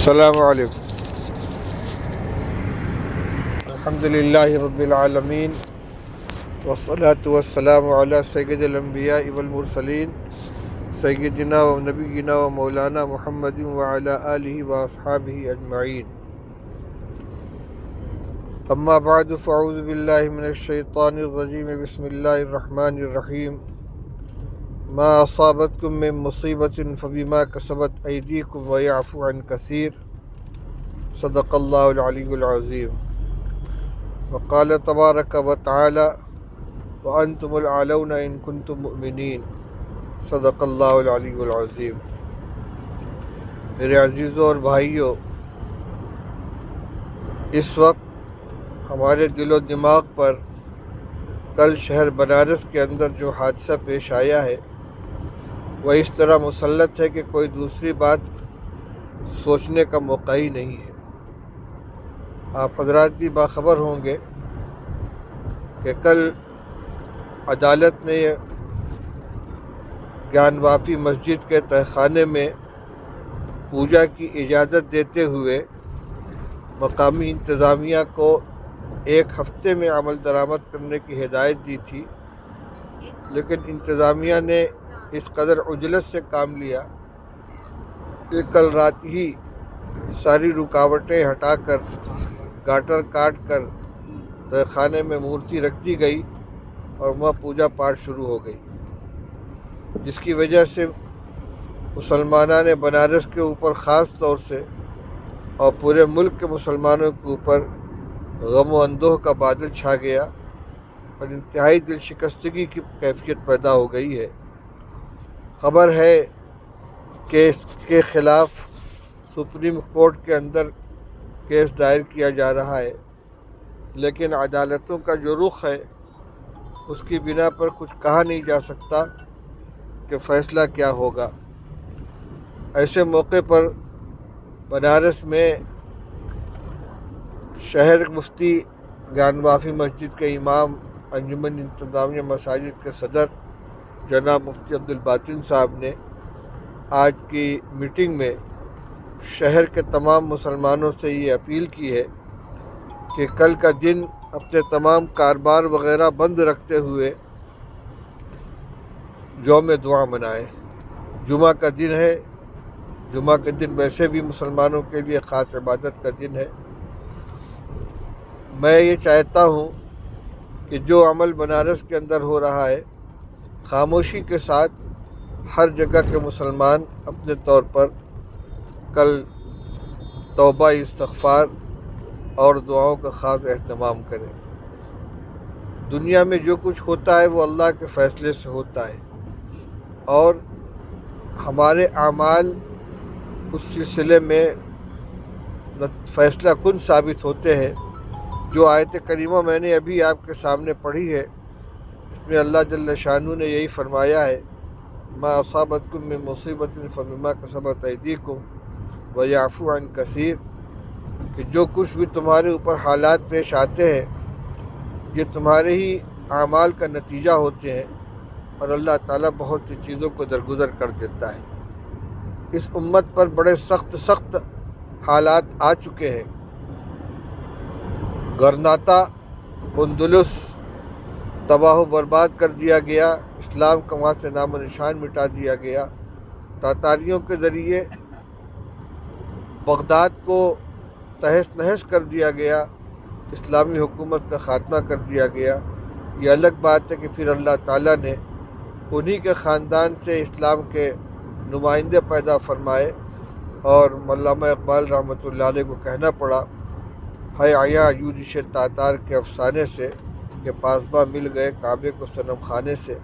السلام علیکم۔ الحمد للہ رب العالمین والصلاة والسلام علی سید الانبیاء والمرسلین سیدنا و نبینا و مولانا محمد وعلی آلہ و اصحابہ اجمعین، اما بعد فاعوذ باللہ من الشیطان الرجیم، بسم اللہ الرحمن الرحیم۔ ما اصابتکم من مصیبت فبما کسبت ایدیکم ویعفو عن کثیر، صدق اللہ العلی العظیم۔ وقال تبارک و تعالی وانتم العلون ان کنتم مؤمنین، صدق اللہ العلی العظیم۔ میرے عزیزوں اور بھائیوں، اس وقت ہمارے دل و دماغ پر کل شہر بنارس کے اندر جو حادثہ پیش آیا ہے وہ اس طرح مسلط ہے کہ کوئی دوسری بات سوچنے کا موقع ہی نہیں ہے۔ آپ حضرات بھی باخبر ہوں گے کہ کل عدالت نے گیان وافی مسجد کے تہخانے میں پوجا کی اجازت دیتے ہوئے مقامی انتظامیہ کو 1 ہفتے میں عمل درآمد کرنے کی ہدایت دی تھی، لیکن انتظامیہ نے اس قدر عجلت سے کام لیا کہ کل رات ہی ساری رکاوٹیں ہٹا کر گاٹر کاٹ کر تہخانے میں مورتی رکھ دی گئی اور وہاں پوجا پاٹ شروع ہو گئی، جس کی وجہ سے مسلمانان بنارس کے اوپر خاص طور سے اور پورے ملک کے مسلمانوں کے اوپر غم و اندوہ کا بادل چھا گیا اور انتہائی دل شکستگی کی کیفیت پیدا ہو گئی ہے۔ خبر ہے کہ اس کے خلاف سپریم کورٹ کے اندر کیس دائر کیا جا رہا ہے، لیکن عدالتوں کا جو رخ ہے اس کی بنا پر کچھ کہا نہیں جا سکتا کہ فیصلہ کیا ہوگا۔ ایسے موقع پر بنارس میں شہر مفتی گیان وافی مسجد کے امام، انجمن انتظامیہ مساجد کے صدر جناب مفتی عبدالباطن صاحب نے آج کی میٹنگ میں شہر کے تمام مسلمانوں سے یہ اپیل کی ہے کہ کل کا دن اپنے تمام کاروبار وغیرہ بند رکھتے ہوئے یوم دعا منائیں۔ جمعہ کا دن ہے، جمعہ کے دن ویسے بھی مسلمانوں کے لیے خاص عبادت کا دن ہے۔ میں یہ چاہتا ہوں کہ جو عمل بنارس کے اندر ہو رہا ہے، خاموشی کے ساتھ ہر جگہ کے مسلمان اپنے طور پر کل توبہ استغفار اور دعاؤں کا خاص اہتمام کریں۔ دنیا میں جو کچھ ہوتا ہے وہ اللہ کے فیصلے سے ہوتا ہے، اور ہمارے اعمال اس سلسلے میں فیصلہ کن ثابت ہوتے ہیں۔ جو آیت کریمہ میں نے ابھی آپ کے سامنے پڑھی ہے، اس میں اللہ جل شانہ نے یہی فرمایا ہے، ما اصابتکم من مصیبت فبما کسبت ایدیکم ویعفو عن کثیر، کہ جو کچھ بھی تمہارے اوپر حالات پیش آتے ہیں یہ تمہارے ہی اعمال کا نتیجہ ہوتے ہیں، اور اللہ تعالیٰ بہت سی چیزوں کو درگزر کر دیتا ہے۔ اس امت پر بڑے سخت حالات آ چکے ہیں۔ گرناطہ، اندلس تباہ و برباد کر دیا گیا، اسلام کا وہاں سے نام و نشان مٹا دیا گیا۔ تاتاریوں کے ذریعے بغداد کو تہس نہس کر دیا گیا، اسلامی حکومت کا خاتمہ کر دیا گیا۔ یہ الگ بات ہے کہ پھر اللہ تعالیٰ نے انہی کے خاندان سے اسلام کے نمائندے پیدا فرمائے، اور علامہ اقبال رحمۃ اللہ علیہ کو کہنا پڑا، ہے آیا یوجش تاتار کے افسانے سے کہ پاسباں مل گئے کعبے کو صنم خانے سے۔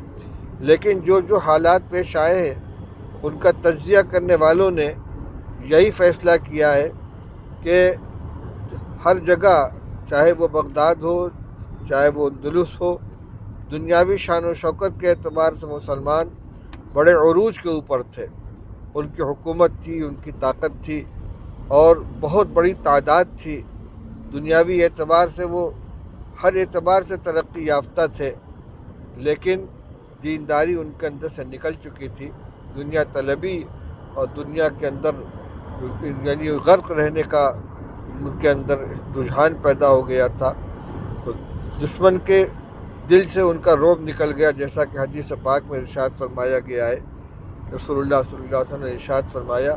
لیکن جو حالات پیش آئے ہیں ان کا تجزیہ کرنے والوں نے یہی فیصلہ کیا ہے کہ ہر جگہ، چاہے وہ بغداد ہو چاہے وہ اندلس ہو، دنیاوی شان و شوکت کے اعتبار سے مسلمان بڑے عروج کے اوپر تھے۔ ان کی حکومت تھی، ان کی طاقت تھی، اور بہت بڑی تعداد تھی۔ دنیاوی اعتبار سے وہ ہر اعتبار سے ترقی یافتہ تھے، لیکن دینداری ان کے اندر سے نکل چکی تھی۔ دنیا طلبی اور دنیا کے اندر یعنی غرق رہنے کا ان کے اندر رجحان پیدا ہو گیا تھا، تو دشمن کے دل سے ان کا رعب نکل گیا، جیسا کہ حدیث پاک میں ارشاد فرمایا گیا ہے۔ رسول اللہ صلی اللہ علیہ وسلم نے ارشاد فرمایا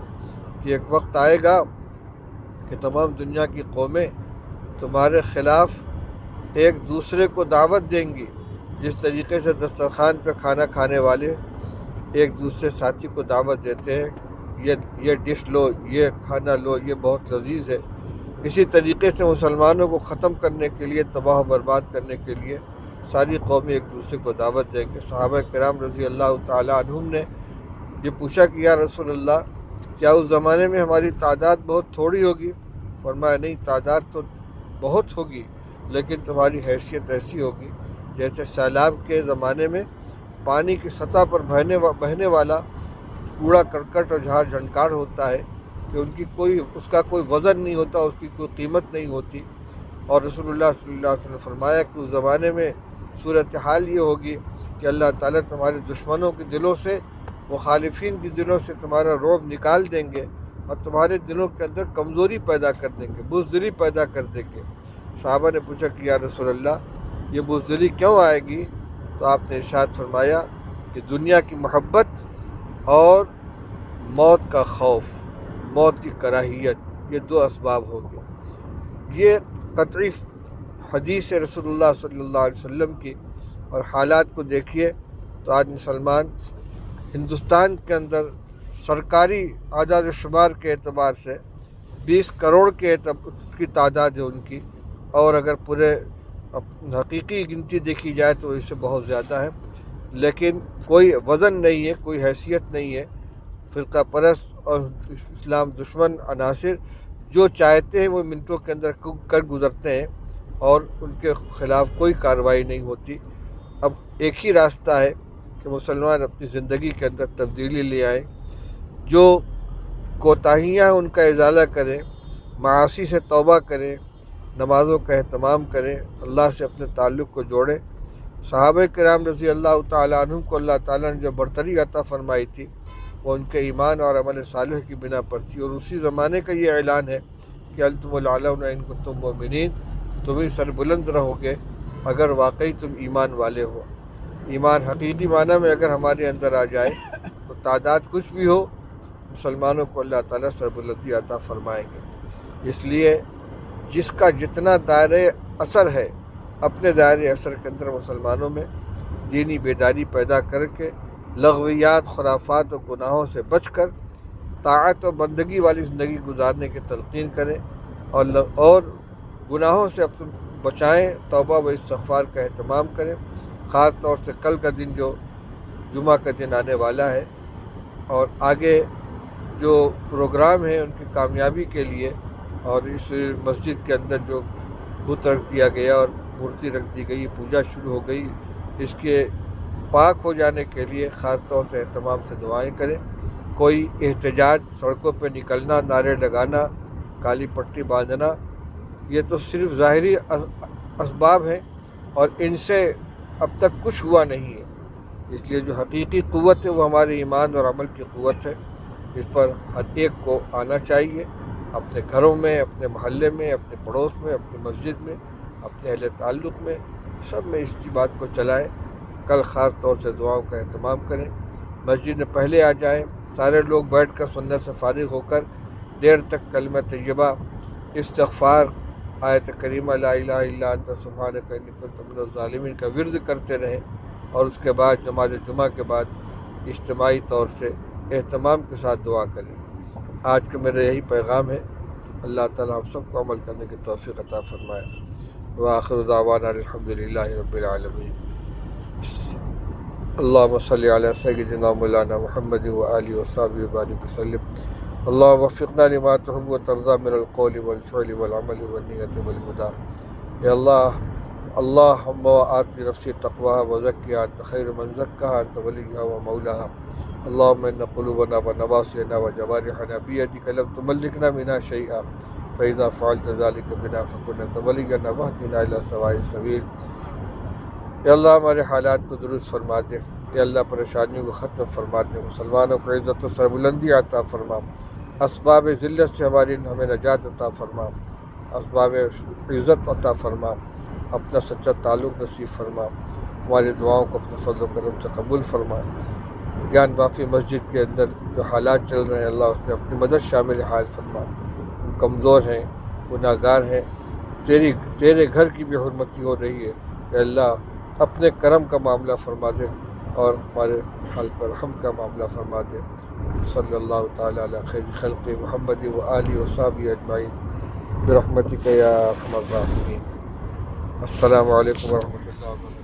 کہ ایک وقت آئے گا کہ تمام دنیا کی قومیں تمہارے خلاف ایک دوسرے کو دعوت دیں گی، جس طریقے سے دسترخوان پہ کھانا کھانے والے ایک دوسرے ساتھی کو دعوت دیتے ہیں، یہ ڈش لو، یہ کھانا لو، یہ بہت لذیذ ہے۔ اسی طریقے سے مسلمانوں کو ختم کرنے کے لیے، تباہ و برباد کرنے کے لیے ساری قومیں ایک دوسرے کو دعوت دیں گے۔ صحابہ کرام رضی اللہ تعالیٰ عنہم نے یہ پوچھا کہ یا رسول اللہ، کیا اس زمانے میں ہماری تعداد بہت تھوڑی ہوگی؟ فرمایا نہیں، تعداد تو بہت ہوگی، لیکن تمہاری حیثیت ایسی ہوگی جیسے سیلاب کے زمانے میں پانی کی سطح پر بہنے والا کوڑا کرکٹ اور جھاڑ جھنکار ہوتا ہے کہ اس کا کوئی وزن نہیں ہوتا، اس کی کوئی قیمت نہیں ہوتی۔ اور رسول اللہ صلی اللہ علیہ وسلم نے فرمایا کہ اس زمانے میں صورتحال یہ ہوگی کہ اللہ تعالیٰ تمہارے دشمنوں کے دلوں سے، مخالفین کے دلوں سے تمہارا رعب نکال دیں گے اور تمہارے دلوں کے اندر کمزوری پیدا کر دیں گے، بزدلی پیدا کر دیں گے۔ صحابہ نے پوچھا کہ یا رسول اللہ، یہ بزدلی کیوں آئے گی؟ تو آپ نے ارشاد فرمایا کہ دنیا کی محبت اور موت کا خوف، موت کی کراہیت، یہ دو اسباب ہوں گے۔ یہ قطعی حدیث رسول اللہ صلی اللہ علیہ وسلم کی، اور حالات کو دیکھیے تو آج مسلمان ہندوستان کے اندر سرکاری اعداد و شمار کے اعتبار سے 20 کروڑ کی تعداد ہے ان کی، اور اگر پورے حقیقی گنتی دیکھی جائے تو اس سے بہت زیادہ ہے، لیکن کوئی وزن نہیں ہے، کوئی حیثیت نہیں ہے۔ فرقہ پرست اور اسلام دشمن عناصر جو چاہتے ہیں وہ منٹوں کے اندر کر گزرتے ہیں اور ان کے خلاف کوئی کارروائی نہیں ہوتی۔ اب ایک ہی راستہ ہے کہ مسلمان اپنی زندگی کے اندر تبدیلی لے آئیں، جو کوتاہیاں ہیں ان کا ازالہ کریں، معاصی سے توبہ کریں، نمازوں کا اہتمام کریں، اللہ سے اپنے تعلق کو جوڑیں۔ صحابہ کرام رضی اللہ تعالیٰ عنہم کو اللہ تعالیٰ نے جو برتری عطا فرمائی تھی وہ ان کے ایمان اور عمل صالح کی بنا پر تھی، اور اسی زمانے کا یہ اعلان ہے کہ انتم الاعلون ان کنتم مؤمنین، تم ہی سربلند رہو گے اگر واقعی تم ایمان والے ہو۔ ایمان حقیقی معنی میں اگر ہمارے اندر آ جائے تو تعداد کچھ بھی ہو، مسلمانوں کو اللہ تعالیٰ سربلندی عطا فرمائیں گے۔ اس لیے جس کا جتنا دائرۂ اثر ہے، اپنے دائرۂ اثر کے اندر مسلمانوں میں دینی بیداری پیدا کر کے لغویات، خرافات و گناہوں سے بچ کر طاعت و بندگی والی زندگی گزارنے کی تلقین کریں، اور گناہوں سے اپنے بچائیں، توبہ و استغفار کا اہتمام کریں۔ خاص طور سے کل کا دن جو جمعہ کا دن آنے والا ہے، اور آگے جو پروگرام ہیں ان کی کامیابی کے لیے، اور اس مسجد کے اندر جو بت رکھ دیا گیا اور مورتی رکھ دی گئی، پوجا شروع ہو گئی، اس کے پاک ہو جانے کے لیے خاص طور سے اہتمام سے دعائیں کریں۔ کوئی احتجاج، سڑکوں پہ نکلنا، نعرے لگانا، کالی پٹی باندھنا، یہ تو صرف ظاہری اسباب ہیں اور ان سے اب تک کچھ ہوا نہیں ہے۔ اس لیے جو حقیقی قوت ہے وہ ہمارے ایمان اور عمل کی قوت ہے، اس پر ہر ایک کو آنا چاہیے، اپنے گھروں میں، اپنے محلے میں، اپنے پڑوس میں، اپنی مسجد میں، اپنے اہل تعلق میں، سب میں اس کی بات کو چلائیں۔ کل خاص طور سے دعاؤں کا اہتمام کریں، مسجد میں پہلے آ جائیں، سارے لوگ بیٹھ کر سننے سے فارغ ہو کر دیر تک کلمہ طیبہ، استغفار، آیت کریمہ لا الہ الا انت سبحانک انی کنت من الظالمین کا ورد کرتے رہیں، اور اس کے بعد نماز جمعہ کے بعد اجتماعی طور سے اہتمام کے ساتھ دعا کریں۔ آج کا میرا یہی پیغام ہے۔ اللہ تعالیٰ ہم سب کو عمل کرنے کی توفیق عطا فرمائے۔ وآخر دعوانا الحمدللہ رب العالمین۔ اللہم صلی علی سیدنا مولانا محمد وآلہ وصحبہ وبارک وسلم۔ اللہم وفقنا لما تحب وترضى من القول والفعل والعمل والنیت والهدى۔ یا اللہم آت نفسی تقواها وزکیها انت خیر من زکاها انت ولیها ومولاها۔ اللہم ان قلوبنا ونواصینا وجوارحنا بیدک لم تملکنا منها شیئا فإذا فعلت ذلك بنا فكن انت ولینا واہدنا الی سواء السبیل۔ یا اللہ ہمارے حالات کو درست فرما دے، یا اللہ پریشانیوں کو ختم فرما دے، مسلمانوں کو عزت و سربلندی عطا فرما۔ اسباب ذلت سے ہمیں نجات عطا فرما، اسباب عزت عطا فرما، اپنا سچا تعلق نصیب فرما، ہماری دعاؤں کو اپنے فضل و کرم سے قبول فرما۔ گیان بافی مسجد کے اندر جو حالات چل رہے ہیں اللہ اس میں اپنی مدد شامل حال فرما۔ ہم کمزور ہیں، گناہ گار ہیں، تیرے گھر کی بھی حرمتی ہو رہی ہے، اے اللہ اپنے کرم کا معاملہ فرما دے اور ہمارے حال پر رحم کا معاملہ فرما دے۔ صلی اللہ تعالیٰ علی خیر خلق محمد و آلہ و صحبہ اجمعین برحمتک یا ارحم الراحمین۔ السلام علیکم ورحمۃ اللہ وبرکاتہ۔